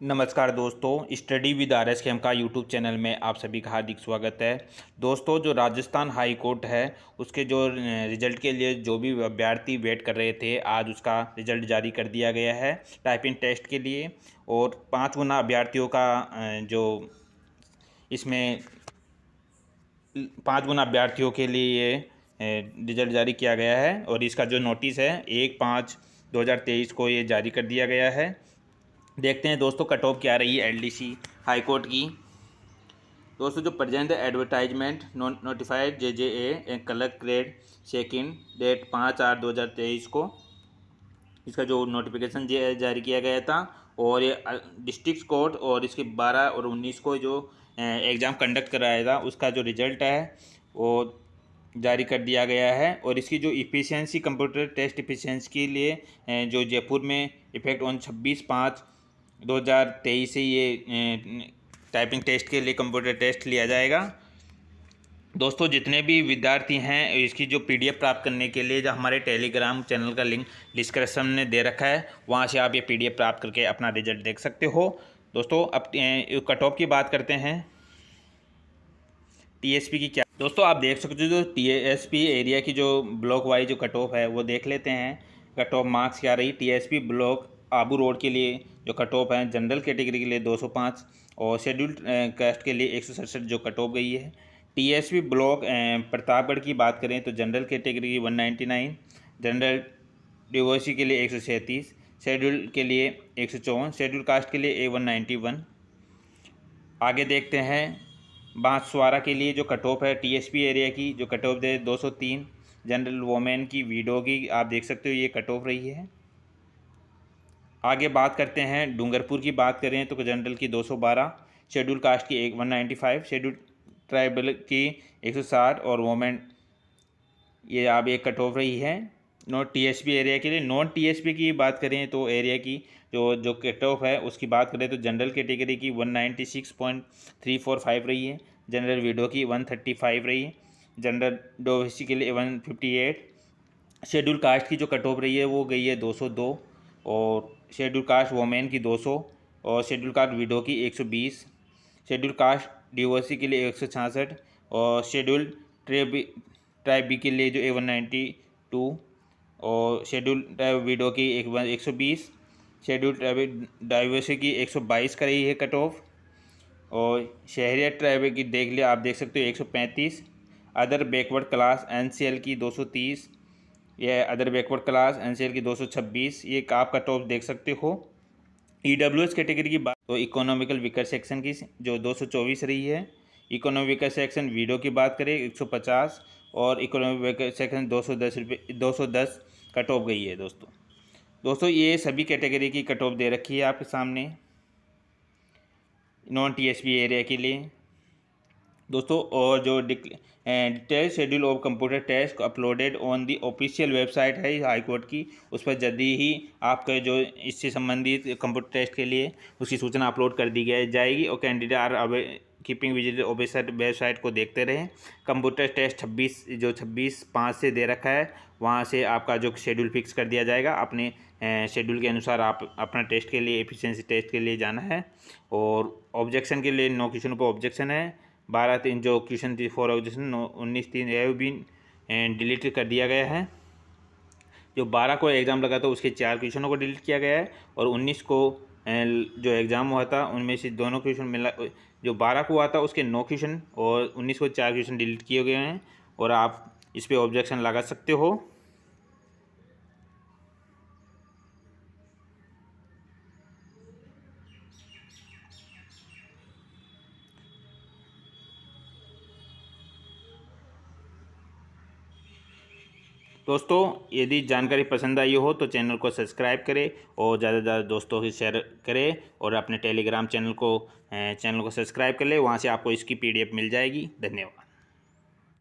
नमस्कार दोस्तों, study with R S के एम का यूट्यूब चैनल में आप सभी का हार्दिक स्वागत है। दोस्तों, जो राजस्थान हाई कोर्ट है उसके जो रिज़ल्ट के लिए जो भी अभ्यर्थी वेट कर रहे थे, आज उसका रिज़ल्ट जारी कर दिया गया है टाइपिंग टेस्ट के लिए। और 5 गुना अभ्यर्थियों का जो इसमें 5 गुना अभ्यर्थियों के लिए रिज़ल्ट जारी किया गया है। और इसका जो नोटिस है 1/5/2023 को ये जारी कर दिया गया है। देखते हैं दोस्तों कट ऑफ क्या रही है एलडीसी हाई कोर्ट की। दोस्तों, जो present advertisement notified JJA colour grade second date 5/8/2023 को इसका जो नोटिफिकेशन जारी किया गया था। और ये डिस्ट्रिक्ट कोर्ट और इसके 12 और 19 को जो एग्ज़ाम कंडक्ट कराया था उसका जो रिज़ल्ट है वो जारी कर दिया गया है। और इसकी जो इफ़िशियंसी कंप्यूटर टेस्ट इफ़िशियंसी के लिए जो जयपुर में इफेक्ट ऑन 26/5/2023 से ये टाइपिंग टेस्ट के लिए कंप्यूटर टेस्ट लिया जाएगा। दोस्तों, जितने भी विद्यार्थी हैं इसकी जो पीडीएफ प्राप्त करने के लिए जो हमारे टेलीग्राम चैनल का लिंक डिस्क्रिप्शन में दे रखा है, वहां से आप ये पीडीएफ प्राप्त करके अपना रिजल्ट देख सकते हो। दोस्तों, अब कट ऑफ की बात करते हैं। टीएसपी की क्या दोस्तों आप देख सकते हो, जो टीएसपी एरिया की जो ब्लॉक वाइज जो कट ऑफ है वो देख लेते हैं। कट ऑफ मार्क्स क्या रही। टीएसपी ब्लॉक आबू रोड के लिए जो कट ऑफ है जनरल कैटेगरी के लिए 205 और शेड्यूल्ड कास्ट के लिए 167 जो कट ऑफ गई है। टीएसपी ब्लॉक प्रतापगढ़ की बात करें तो जनरल कैटेगरी की 199, जनरल डिवोसी के लिए 137, शेड्यूल्ड के लिए 154, शेड्यूल्ड कास्ट के लिए A191। आगे देखते हैं बांसवाड़ा के लिए जो कट ऑफ है टीएसपी एरिया की जो कट ऑफ है 203, जनरल वोमेन की वीडो की आप देख सकते हो ये कट ऑफ रही है। आगे बात करते हैं डूंगरपुर की बात करें तो जनरल की 212, शेड्यूल कास्ट की 195, शेड्यूल ट्राइबल की 160 और वोमेन ये आप एक कट ऑफ रही है। नॉन टीएसपी एरिया के लिए नॉन टीएसपी की बात करें तो एरिया की जो कट ऑफ है उसकी बात करें तो जनरल कैटेगरी की 196.345 रही है, जनरल विडो की 135 रही है, जनरल डोवेसी के लिए 158, शेड्यूल कास्ट की जो कट ऑफ रही है वो गई है 202 और शेड्यूल कास्ट वोमेन की 200 और शेड्यूल कास्ट विडो की 120, शेड्यूल कास्ट डिवोसी के लिए 166 और शेड्यूल ट्राइब बी के लिए जो A192 और शेड्यूल ट्राइब विडो की 120, शेड्यूल ट्राइब डाइवर्सी की 122 का रही है कट ऑफ और शहरिया ट्राइब की देख लिया आप देख सकते हो 135, अदर बैकवर्ड क्लास एनसीएल की 230, यह अदर बैकवर्ड क्लास एनसीएल की 226 ये आप कट ऑफ देख सकते हो। ईडब्ल्यूएस कैटेगरी की बात तो इकोनॉमिकल वीकर सेक्शन की जो 224 रही है, इकोनॉमिक वीकर सेक्शन वीडो की बात करें 150 और economic weaker section 210 cut off गई है। दोस्तों ये सभी कैटेगरी की कट ऑफ दे रखी है आपके सामने नॉन टीएसपी एरिया के लिए। दोस्तों, और जो detail schedule of computer test uploaded on the official website है हाई कोर्ट की, उस पर जल्दी ही आपके जो इससे संबंधित कंप्यूटर टेस्ट के लिए उसकी सूचना अपलोड कर दी जाएगी। और candidate are keeping visit officer website को देखते रहें। कंप्यूटर टेस्ट 26/5 से दे रखा है, वहाँ से आपका जो शेड्यूल फिक्स कर दिया जाएगा। अपने शेड्यूल के अनुसार आप अपना टेस्ट के लिए एफिशिएंसी टेस्ट के लिए जाना है। और ऑब्जेक्शन के लिए 9 क्वेश्चनों पर ऑब्जेक्शन है, 12/3 जो क्वेश्चन थी 4 ऑब्जेक्शन, 19/3 यह भी डिलीट कर दिया गया है। जो 12 को एग्ज़ाम लगा था उसके 4 क्वेश्चनों को डिलीट किया गया है और 19 को जो एग्ज़ाम हुआ था उनमें से दोनों क्वेश्चन मिला, जो 12 को हुआ था उसके 9 क्वेश्चन और 19 को 4 क्वेश्चन डिलीट किए गए हैं और आप इस पर ऑब्जेक्शन लगा सकते हो। दोस्तों, यदि जानकारी पसंद आई हो तो चैनल को सब्सक्राइब करें और ज़्यादा से ज़्यादा दोस्तों से शेयर करें और अपने टेलीग्राम चैनल को सब्सक्राइब कर लें, वहाँ से आपको इसकी पीडीएफ मिल जाएगी। धन्यवाद।